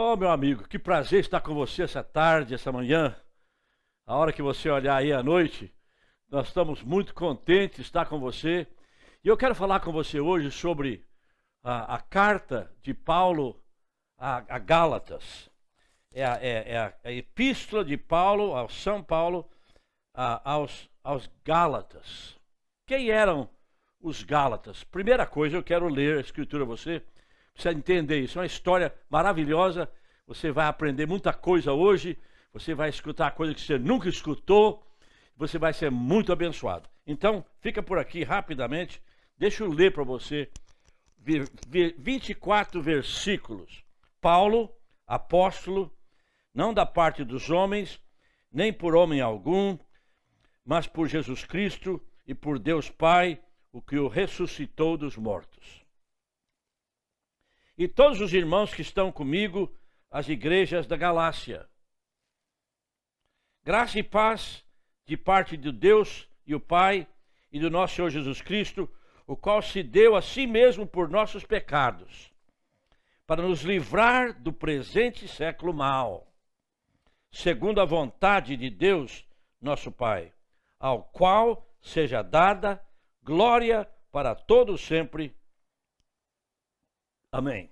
Oh, meu amigo, que prazer estar com você essa tarde, essa manhã. A hora que você olhar aí à noite, nós estamos muito contentes de estar com você. E eu quero falar com você hoje sobre a carta de Paulo a Gálatas. É a epístola de Paulo, ao São Paulo, aos Gálatas. Quem eram os Gálatas? Primeira coisa, eu quero ler a escritura a você. Precisa entender isso, é uma história maravilhosa. Você vai aprender muita coisa hoje. Você vai escutar coisa que você nunca escutou. Você vai ser muito abençoado. Então, fica por aqui rapidamente. Deixa eu ler para você 24 versículos. Paulo, apóstolo, não da parte dos homens, nem por homem algum, mas por Jesus Cristo e por Deus Pai, o que o ressuscitou dos mortos. E todos os irmãos que estão comigo, as igrejas da Galácia. Graça e paz de parte de Deus e o Pai e do nosso Senhor Jesus Cristo, o qual se deu a si mesmo por nossos pecados, para nos livrar do presente século mau, segundo a vontade de Deus, nosso Pai, ao qual seja dada glória para todos sempre. Amém.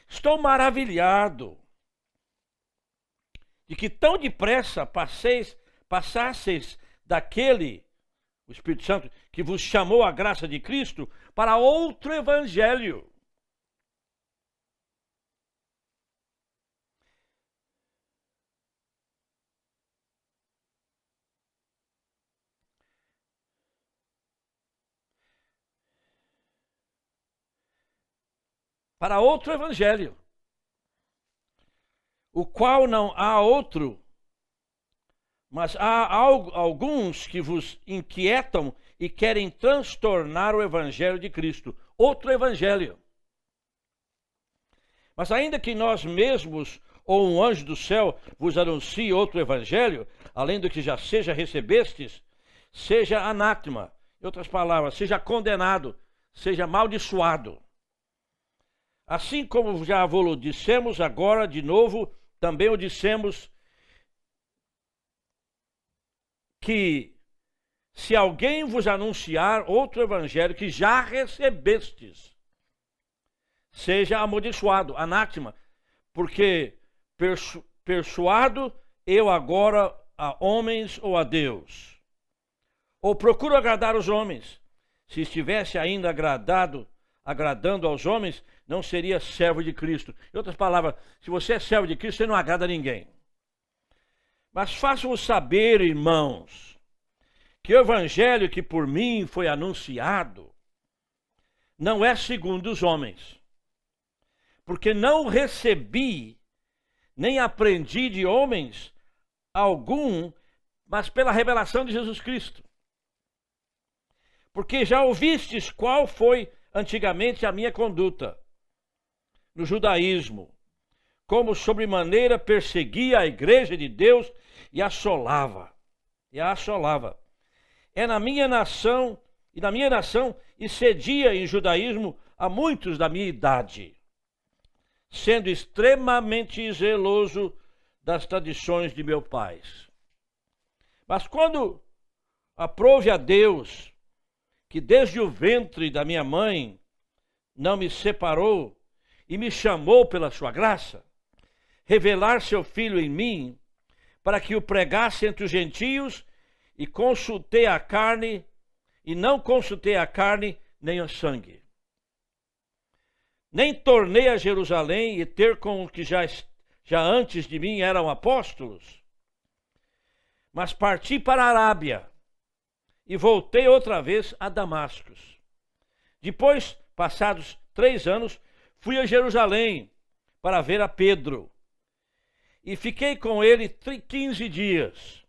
Estou maravilhado de que tão depressa passasseis daquele, o Espírito Santo, que vos chamou a graça de Cristo, para outro evangelho. Para outro evangelho, o qual não há outro, mas há alguns que vos inquietam e querem transtornar o evangelho de Cristo. Outro evangelho. Mas ainda que nós mesmos ou um anjo do céu vos anuncie outro evangelho, além do que já recebestes, seja anátema. Em outras palavras, seja condenado, seja amaldiçoado. Assim como já vos dissemos agora de novo, também o dissemos que se alguém vos anunciar outro evangelho que já recebestes, seja amaldiçoado, anátema, porque persuado eu agora a homens ou a Deus, ou procuro agradar os homens. Se estivesse ainda agradando aos homens, não seria servo de Cristo. Em outras palavras, se você é servo de Cristo, você não agrada a ninguém. Mas faço-vos saber, irmãos, que o evangelho que por mim foi anunciado não é segundo os homens, porque não recebi nem aprendi de homens algum, mas pela revelação de Jesus Cristo. Porque já ouvistes qual foi antigamente a minha conduta no judaísmo, como sobremaneira perseguia a igreja de Deus e a assolava. É na minha nação e cedia em judaísmo a muitos da minha idade, sendo extremamente zeloso das tradições de meu pai. Mas quando aprouve a Deus, que desde o ventre da minha mãe não me separou e me chamou pela sua graça, revelar seu Filho em mim, para que o pregasse entre os gentios, e não consultei a carne nem o sangue. Nem tornei a Jerusalém e ter com os que já antes de mim eram apóstolos, mas parti para a Arábia e voltei outra vez a Damasco. Depois, passados 3 anos, fui a Jerusalém para ver a Pedro e fiquei com ele 15 dias.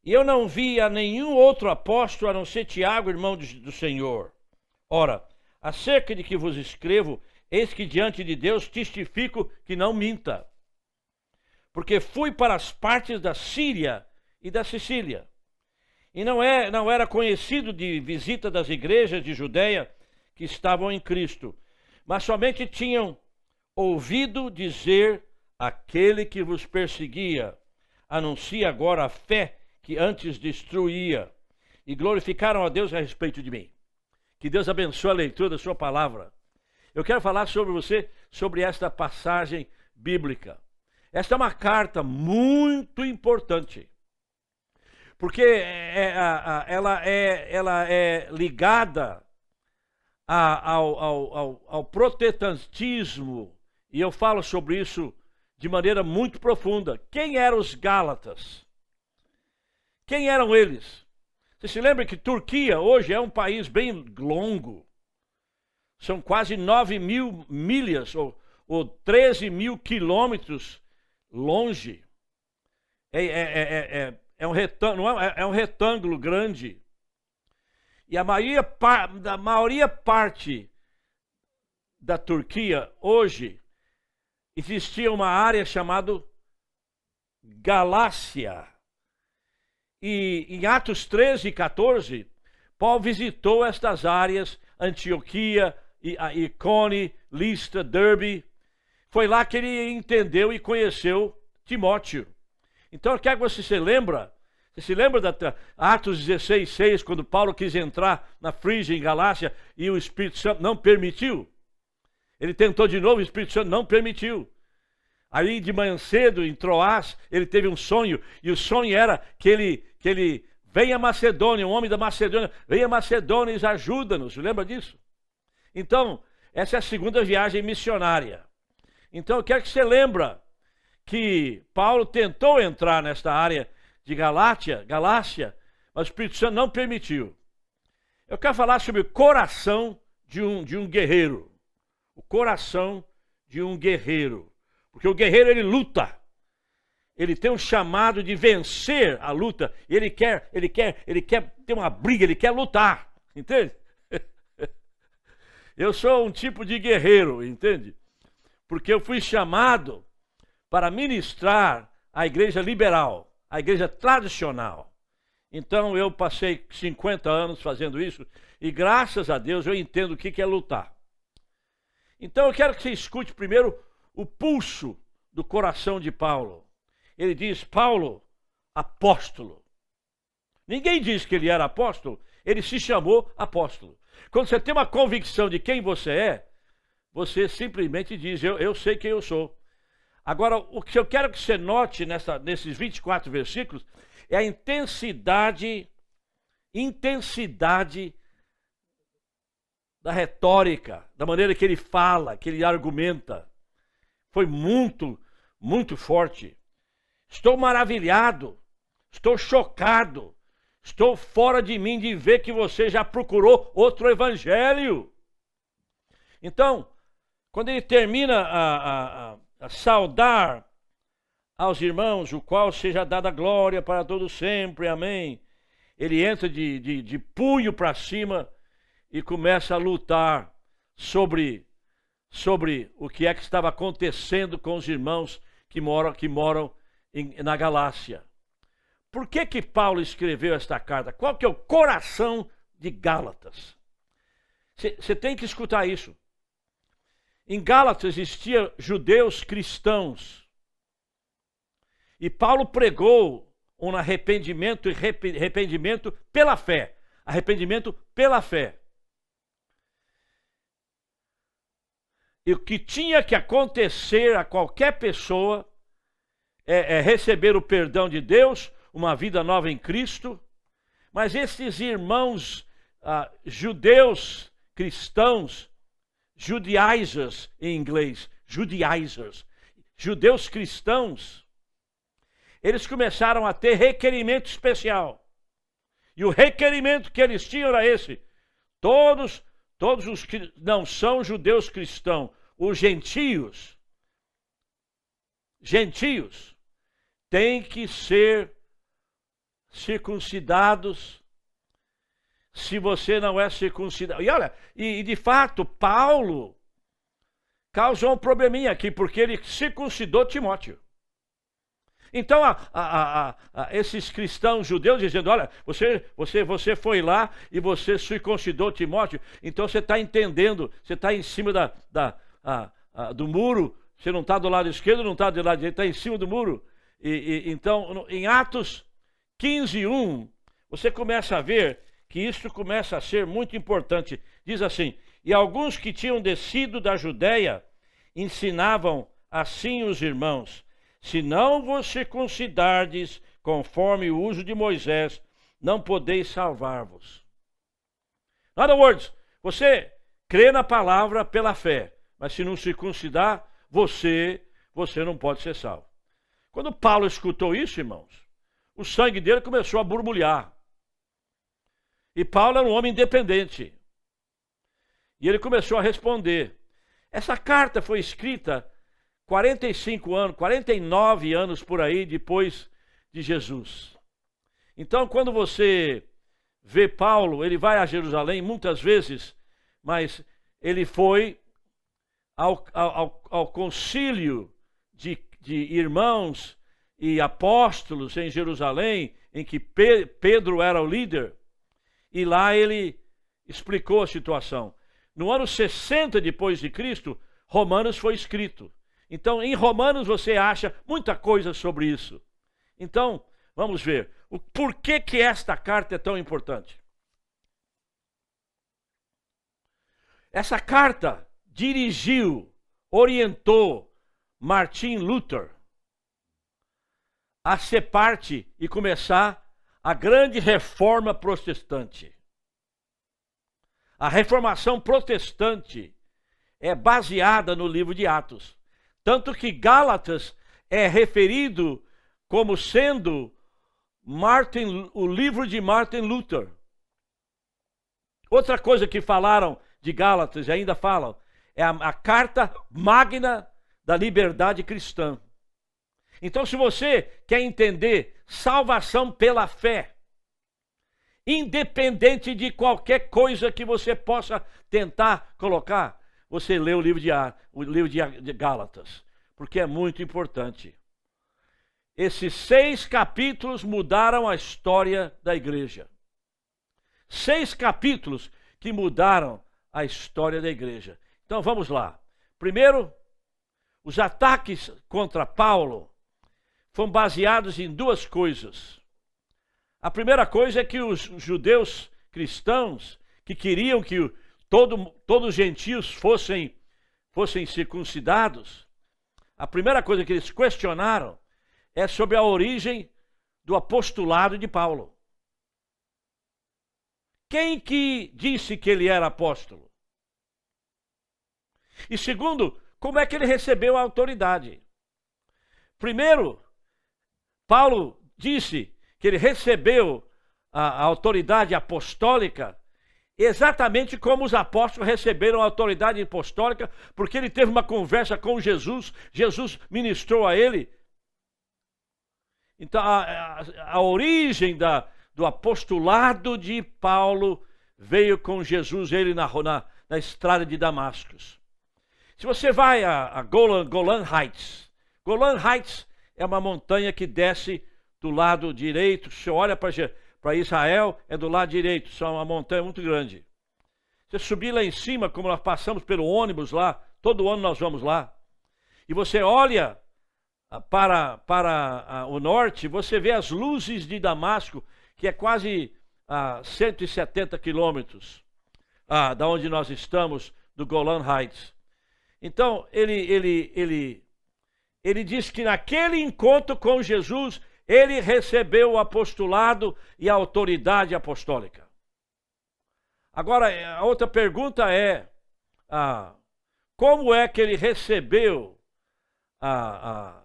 E eu não vi a nenhum outro apóstolo a não ser Tiago, irmão do Senhor. Ora, acerca de que vos escrevo, eis que diante de Deus testifico que não minta. Porque fui para as partes da Síria e da Sicília, e não era conhecido de visita das igrejas de Judeia que estavam em Cristo, mas somente tinham ouvido dizer aquele que vos perseguia, anuncia agora a fé que antes destruía, e glorificaram a Deus a respeito de mim. Que Deus abençoe a leitura da sua palavra. Eu quero falar sobre você, sobre esta passagem bíblica. Esta é uma carta muito importante, porque ela é ligada ao protestantismo, e eu falo sobre isso de maneira muito profunda. Quem eram os Gálatas? Quem eram eles? Você se lembra que Turquia hoje é um país bem longo. São quase 9.000 milhas, ou 13 mil quilômetros longe. É um retângulo grande. E a maioria parte da Turquia hoje existia uma área chamada Galácia. E em Atos 13 e 14, Paulo visitou estas áreas, Antioquia, Icone, Listra, Derbe. Foi lá que ele entendeu e conheceu Timóteo. Então, eu quero que você se lembra. Você se lembra da Atos 16, 6, quando Paulo quis entrar na Frígia, em Galácia, e o Espírito Santo não permitiu? Ele tentou de novo, o Espírito Santo não permitiu. Aí de manhã cedo, em Troás, ele teve um sonho, e o sonho era que ele venha a Macedônia, um homem da Macedônia, venha a Macedônia e ajuda-nos. Lembra disso? Então, essa é a segunda viagem missionária. Então, eu quero que você lembre que Paulo tentou entrar nesta área de Galácia, mas o Espírito Santo não permitiu. Eu quero falar sobre o coração de um guerreiro. O coração de um guerreiro. Porque o guerreiro, ele luta. Ele tem um chamado de vencer a luta. Ele quer ter uma briga, ele quer lutar. Entende? Eu sou um tipo de guerreiro, entende? Porque eu fui chamado para ministrar a igreja liberal, a igreja tradicional. Então eu passei 50 anos fazendo isso e graças a Deus eu entendo o que é lutar. Então eu quero que você escute primeiro o pulso do coração de Paulo. Ele diz, Paulo, apóstolo. Ninguém diz que ele era apóstolo, ele se chamou apóstolo. Quando você tem uma convicção de quem você é, você simplesmente diz, eu sei quem eu sou. Agora, o que eu quero que você note nesses 24 versículos é a intensidade da retórica, da maneira que ele fala, que ele argumenta. Foi muito, muito forte. Estou maravilhado, estou chocado, estou fora de mim de ver que você já procurou outro evangelho. Então, quando ele termina a saudar aos irmãos, o qual seja dada glória para todos sempre, amém. Ele entra de punho para cima e começa a lutar sobre o que é que estava acontecendo com os irmãos que moram na Galácia. Por que Paulo escreveu esta carta? Qual que é o coração de Gálatas? Você tem que escutar isso. Em Gálatas existiam judeus cristãos. E Paulo pregou um arrependimento pela fé. Arrependimento pela fé. E o que tinha que acontecer a qualquer pessoa é receber o perdão de Deus, uma vida nova em Cristo. Mas esses irmãos judeus cristãos, Judaizers em inglês, Judaizers, judeus cristãos, eles começaram a ter requerimento especial. E o requerimento que eles tinham era esse: todos os que não são judeus cristãos, os gentios, têm que ser circuncidados. Se você não é circuncidado. E olha, e de fato, Paulo causou um probleminha aqui, porque ele circuncidou Timóteo. Então, esses cristãos judeus dizendo, olha, você foi lá e você circuncidou Timóteo, então você está entendendo, você está em cima do muro, você não está do lado esquerdo, não está do lado direito, está em cima do muro. Então, em Atos 15:1, você começa a ver que isso começa a ser muito importante. Diz assim: e alguns que tinham descido da Judéia ensinavam assim os irmãos: se não vos circuncidardes conforme o uso de Moisés, não podeis salvar-vos. In other words, você crê na palavra pela fé, mas se não circuncidar, você não pode ser salvo. Quando Paulo escutou isso, irmãos, o sangue dele começou a borbulhar. E Paulo era um homem independente. E ele começou a responder. Essa carta foi escrita 45 anos, 49 anos por aí depois de Jesus. Então, quando você vê Paulo, ele vai a Jerusalém muitas vezes, mas ele foi ao concílio de irmãos e apóstolos em Jerusalém, em que Pedro era o líder, e lá ele explicou a situação. No ano 60 depois de Cristo, Romanos foi escrito. Então, em Romanos você acha muita coisa sobre isso. Então, vamos ver. Por que esta carta é tão importante? Essa carta dirigiu, orientou Martin Luther a ser parte e começar a grande reforma protestante. A reformação protestante é baseada no livro de Atos. Tanto que Gálatas é referido como sendo o livro de Martin Luther. Outra coisa que falaram de Gálatas, e ainda falam, é a carta magna da liberdade cristã. Então, se você quer entender salvação pela fé, independente de qualquer coisa que você possa tentar colocar, você lê o livro de Gálatas, porque é muito importante. Esses 6 capítulos mudaram a história da igreja. 6 capítulos que mudaram a história da igreja. Então vamos lá. Primeiro, os ataques contra Paulo foram baseados em 2 coisas. A primeira coisa é que os judeus cristãos, que queriam que todos os gentios fossem circuncidados, a primeira coisa que eles questionaram é sobre a origem do apostolado de Paulo. Quem que disse que ele era apóstolo? E segundo, como é que ele recebeu a autoridade? Primeiro, Paulo disse que ele recebeu a autoridade apostólica exatamente como os apóstolos receberam a autoridade apostólica, porque ele teve uma conversa com Jesus, Jesus ministrou a ele. Então, a origem do apostolado de Paulo veio com Jesus, ele na estrada de Damasco. Se você vai a Golan Heights, Golan Heights é uma montanha que desce do lado direito. Se você olha para Israel, é do lado direito, é uma montanha muito grande. Você subir lá em cima, como nós passamos pelo ônibus lá, todo ano nós vamos lá, e você olha para o norte, você vê as luzes de Damasco, que é quase 170 quilômetros da onde nós estamos, do Golan Heights. Então, ele diz que naquele encontro com Jesus, ele recebeu o apostolado e a autoridade apostólica. Agora, a outra pergunta é, como é que ele recebeu a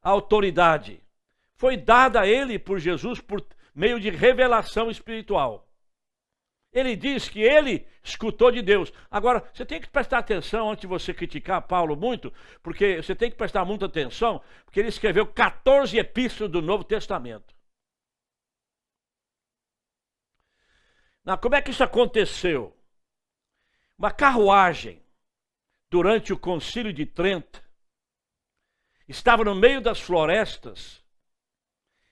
autoridade? Foi dada a ele por Jesus por meio de revelação espiritual. Ele diz que ele escutou de Deus. Agora, você tem que prestar atenção antes de você criticar Paulo muito, porque você tem que prestar muita atenção, porque ele escreveu 14 epístolas do Novo Testamento. Como é que isso aconteceu? Uma carruagem, durante o Concílio de Trento, estava no meio das florestas,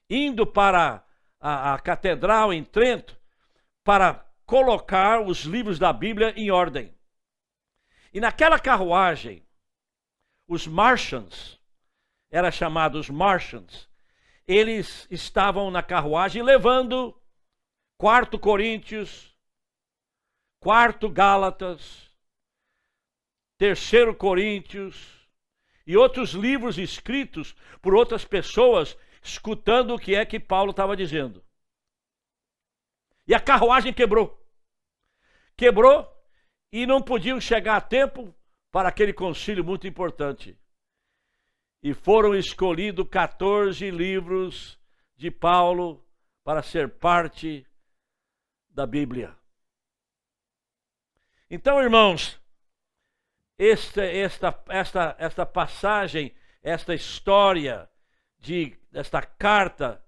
indo para a catedral em Trento, para colocar os livros da Bíblia em ordem. E naquela carruagem, os Martians, era chamados Martians, eles estavam na carruagem levando 4 Coríntios, 4 Gálatas, 3 Coríntios e outros livros escritos por outras pessoas, escutando o que é que Paulo estava dizendo. E a carruagem quebrou. Quebrou e não podiam chegar a tempo para aquele concílio muito importante. E foram escolhidos 14 livros de Paulo para ser parte da Bíblia. Então, irmãos, esta passagem, esta história desta carta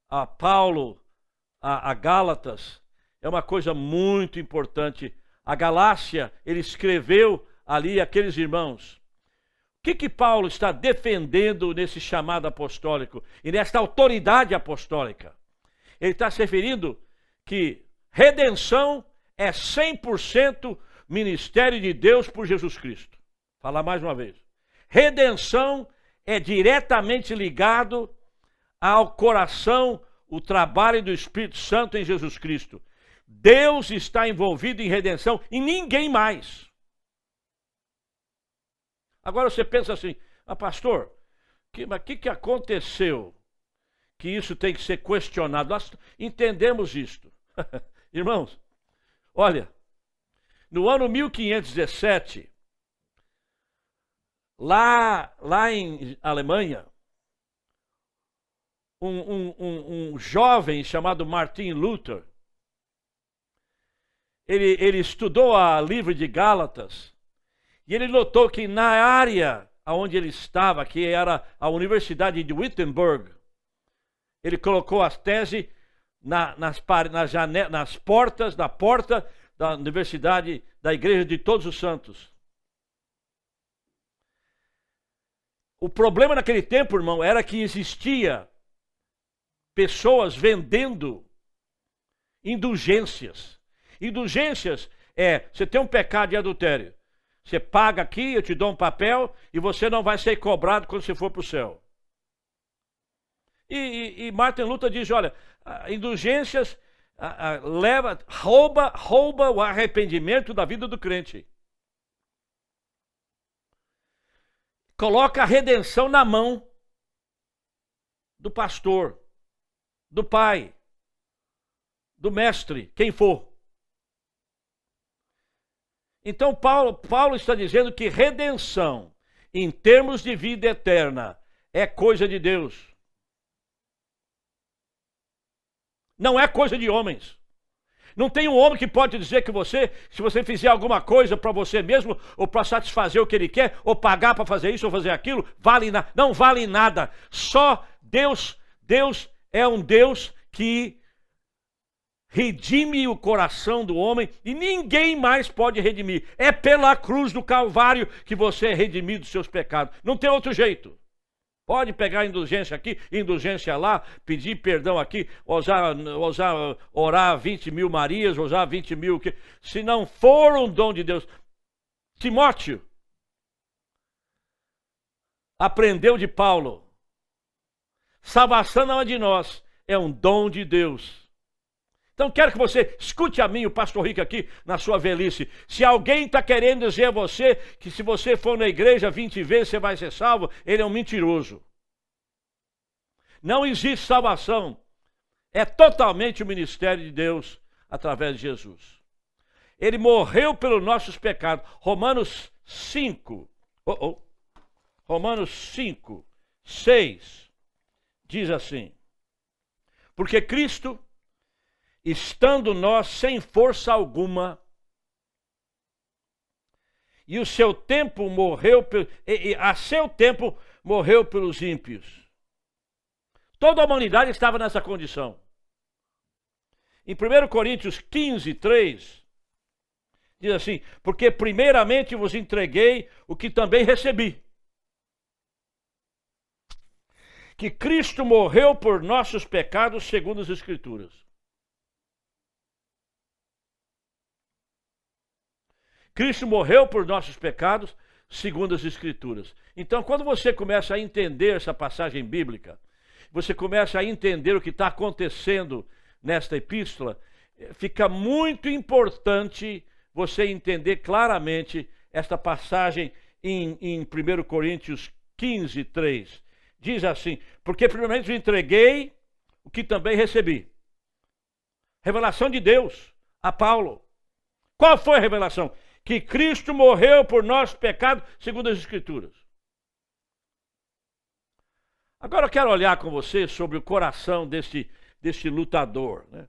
a Paulo, a Gálatas, é uma coisa muito importante. A Galácia, ele escreveu ali aqueles irmãos. O que Paulo está defendendo nesse chamado apostólico e nesta autoridade apostólica? Ele está se referindo que redenção é 100% ministério de Deus por Jesus Cristo. Vou falar mais uma vez. Redenção é diretamente ligado ao coração, o trabalho do Espírito Santo em Jesus Cristo. Deus está envolvido em redenção e ninguém mais. Agora você pensa assim, pastor, o que aconteceu que isso tem que ser questionado? Nós entendemos isto. Irmãos, olha, no ano 1517, lá em Alemanha, um jovem chamado Martin Luther, ele estudou o livro de Gálatas e ele notou que na área onde ele estava, que era a Universidade de Wittenberg, ele colocou as teses nas portas, na porta da Universidade da Igreja de Todos os Santos. O problema naquele tempo, irmão, era que existia pessoas vendendo indulgências. Indulgências você tem um pecado de adultério. Você paga aqui, eu te dou um papel e você não vai ser cobrado quando você for para o céu. E Martin Luther diz, olha, indulgências rouba o arrependimento da vida do crente. Coloca a redenção na mão do pastor, do pai, do mestre, quem for. Então Paulo está dizendo que redenção, em termos de vida eterna, é coisa de Deus. Não é coisa de homens. Não tem um homem que pode dizer que se você fizer alguma coisa para você mesmo, ou para satisfazer o que ele quer, ou pagar para fazer isso ou fazer aquilo, não vale nada. Só Deus é um Deus que redime o coração do homem e ninguém mais pode redimir. É pela cruz do Calvário que você é redimido dos seus pecados. Não tem outro jeito. Pode pegar indulgência aqui, indulgência lá, pedir perdão aqui, orar 20 mil Marias, orar 20 mil... Se não for um dom de Deus... Timóteo aprendeu de Paulo. Salvação não é de nós, é um dom de Deus. Então quero que você escute a mim, o pastor Rico aqui, na sua velhice. Se alguém está querendo dizer a você que se você for na igreja 20 vezes você vai ser salvo, ele é um mentiroso. Não existe salvação. É totalmente o ministério de Deus através de Jesus. Ele morreu pelos nossos pecados. Romanos 5, 6, diz assim: porque Cristo, estando nós sem força alguma, e o seu tempo morreu, a seu tempo morreu pelos ímpios. Toda a humanidade estava nessa condição. Em 1 Coríntios 15, 3, diz assim: porque primeiramente vos entreguei o que também recebi, que Cristo morreu por nossos pecados segundo as Escrituras. Cristo morreu por nossos pecados, segundo as Escrituras. Então, quando você começa a entender essa passagem bíblica, você começa a entender o que está acontecendo nesta epístola, fica muito importante você entender claramente esta passagem em 1 Coríntios 15, 3. Diz assim: porque primeiramente eu entreguei o que também recebi. Revelação de Deus a Paulo. Qual foi a revelação? Que Cristo morreu por nosso pecado, segundo as Escrituras. Agora eu quero olhar com você sobre o coração deste lutador, né?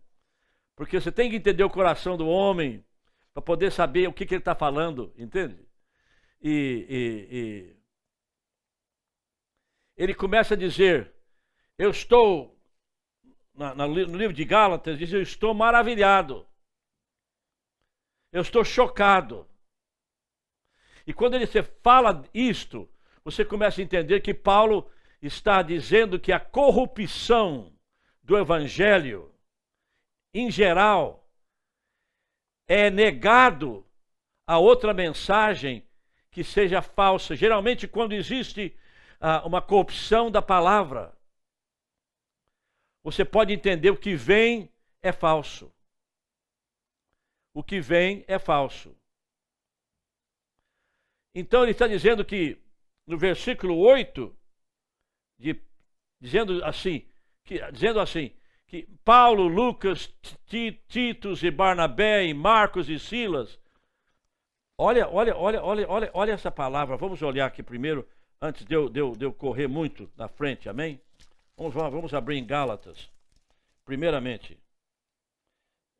Porque você tem que entender o coração do homem para poder saber o que ele está falando, entende? E ele começa a dizer, eu estou, no livro de Gálatas, diz, eu estou maravilhado. Eu estou chocado. E quando ele fala isto, você começa a entender que Paulo está dizendo que a corrupção do evangelho, em geral, é negado a outra mensagem que seja falsa. Geralmente, quando existe uma corrupção da palavra, você pode entender o que vem é falso. O que vem é falso. Então ele está dizendo que, no versículo 8, dizendo assim, que Paulo, Lucas, Titus e Barnabé e Marcos e Silas, olha essa palavra. Vamos olhar aqui primeiro, antes de eu correr muito na frente, amém? Vamos abrir em Gálatas, primeiramente.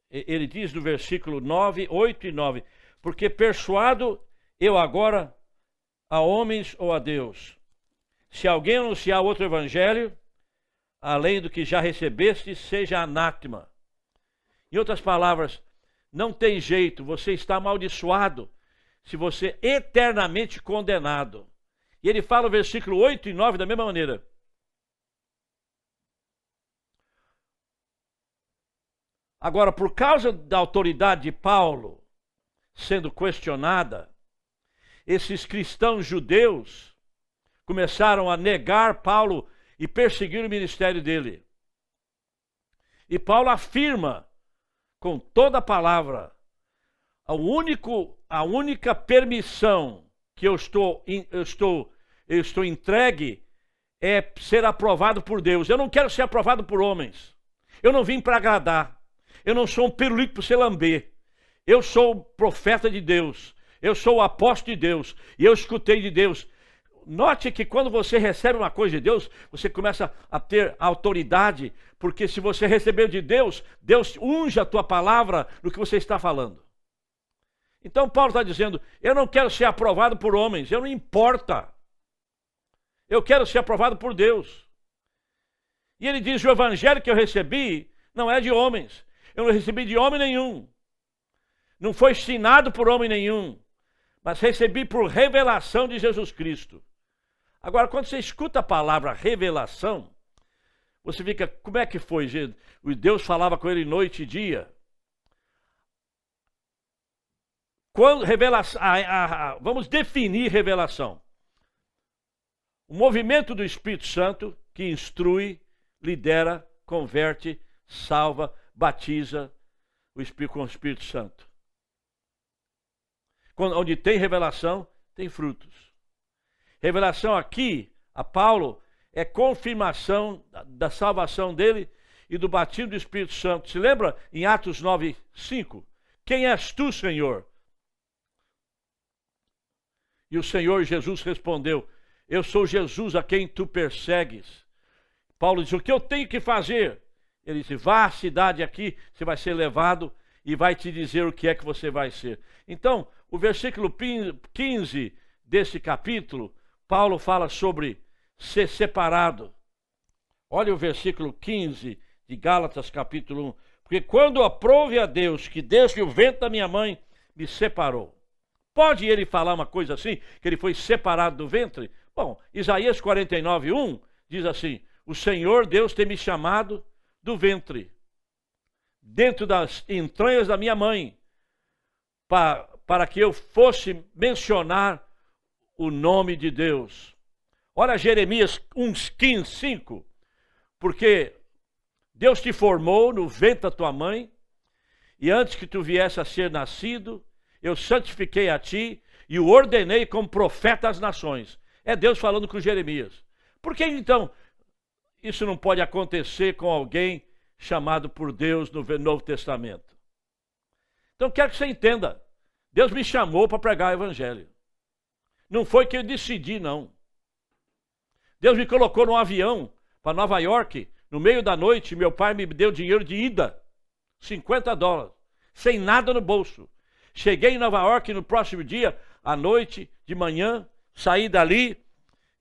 Ele diz no versículo 9, 8 e 9, porque persuado eu agora a homens ou a Deus, se alguém anunciar outro evangelho, além do que já recebeste, seja anátema. Em outras palavras, não tem jeito, você está amaldiçoado, se você é eternamente condenado. E ele fala no versículo 8 e 9 da mesma maneira. Agora, por causa da autoridade de Paulo sendo questionada, esses cristãos judeus começaram a negar Paulo e perseguir o ministério dele. E Paulo afirma com toda a palavra, a única permissão que eu estou entregue é ser aprovado por Deus. Eu não quero ser aprovado por homens. Eu não vim para agradar. Eu não sou um pirulito para você lamber. Eu sou profeta de Deus. Eu sou o apóstolo de Deus. E eu escutei de Deus. Note que quando você recebe uma coisa de Deus, você começa a ter autoridade. Porque se você recebeu de Deus, Deus unge a tua palavra no que você está falando. Então Paulo está dizendo, eu não quero ser aprovado por homens. Eu não importa. Eu quero ser aprovado por Deus. E ele diz, o evangelho que eu recebi não é de homens. Eu não recebi de homem nenhum. Não foi ensinado por homem nenhum. Mas recebi por revelação de Jesus Cristo. Agora, quando você escuta a palavra revelação, você fica, como é que foi, gente? Deus falava com ele noite e dia. Vamos definir revelação. O movimento do Espírito Santo que instrui, lidera, converte, salva, batiza com o Espírito Santo. Onde tem revelação, tem frutos. Revelação aqui, a Paulo, é confirmação da salvação dele e do batismo do Espírito Santo. Se lembra em Atos 9, 5? Quem és tu, Senhor? E o Senhor Jesus respondeu, eu sou Jesus a quem tu persegues. Paulo diz, o que eu tenho que fazer? Ele disse, vá à cidade aqui, você vai ser levado e vai te dizer o que é que você vai ser. Então, o versículo 15 desse capítulo, Paulo fala sobre ser separado. Olha o versículo 15 de Gálatas capítulo 1. Porque quando aprove a Deus que desde o ventre da minha mãe me separou. Pode ele falar uma coisa assim, que ele foi separado do ventre? Bom, Isaías 49, 1 diz assim, o Senhor Deus tem me chamado do ventre, dentro das entranhas da minha mãe, para que eu fosse mencionar o nome de Deus. Olha Jeremias 1:15, 5. Porque Deus te formou no ventre da tua mãe, e antes que tu viesse a ser nascido, eu santifiquei a ti e o ordenei como profeta às nações. É Deus falando com Jeremias. Por que então isso não pode acontecer com alguém chamado por Deus no Novo Testamento? Então quero que você entenda. Deus me chamou para pregar o evangelho. Não foi que eu decidi, não. Deus me colocou num avião para Nova York, no meio da noite, meu pai me deu dinheiro de ida, $50, sem nada no bolso. Cheguei em Nova York no próximo dia, à noite, de manhã, saí dali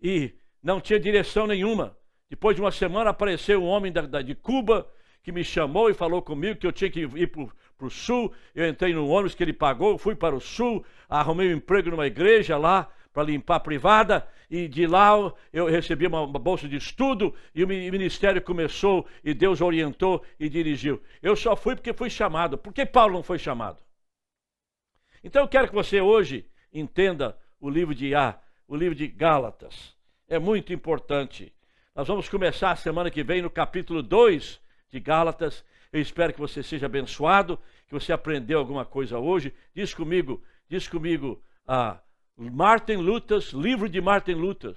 e não tinha direção nenhuma. Depois de uma semana apareceu um homem de Cuba que me chamou e falou comigo que eu tinha que ir para o sul. Eu entrei no ônibus que ele pagou, fui para o sul, arrumei um emprego numa igreja lá para limpar a privada, e de lá eu recebi uma bolsa de estudo e o ministério começou e Deus orientou e dirigiu. Eu só fui porque fui chamado. Por que Paulo não foi chamado? Então eu quero que você hoje entenda o livro de Gálatas. É muito importante. Nós vamos começar a semana que vem no capítulo 2 de Gálatas. Eu espero que você seja abençoado, que você aprendeu alguma coisa hoje. Diz comigo, Martin Luther, livro de Martin Luther.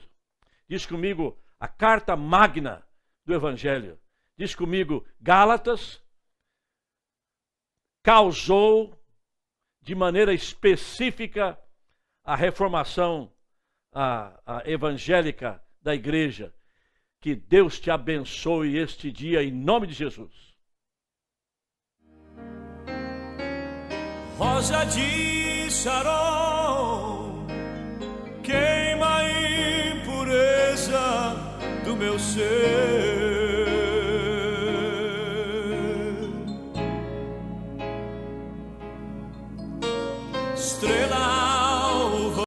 Diz comigo a carta magna do Evangelho. Diz comigo, Gálatas causou de maneira específica a reformação a evangélica da igreja. Que Deus te abençoe este dia em nome de Jesus. Rosa de Sharon, queima a impureza do meu ser. Estrela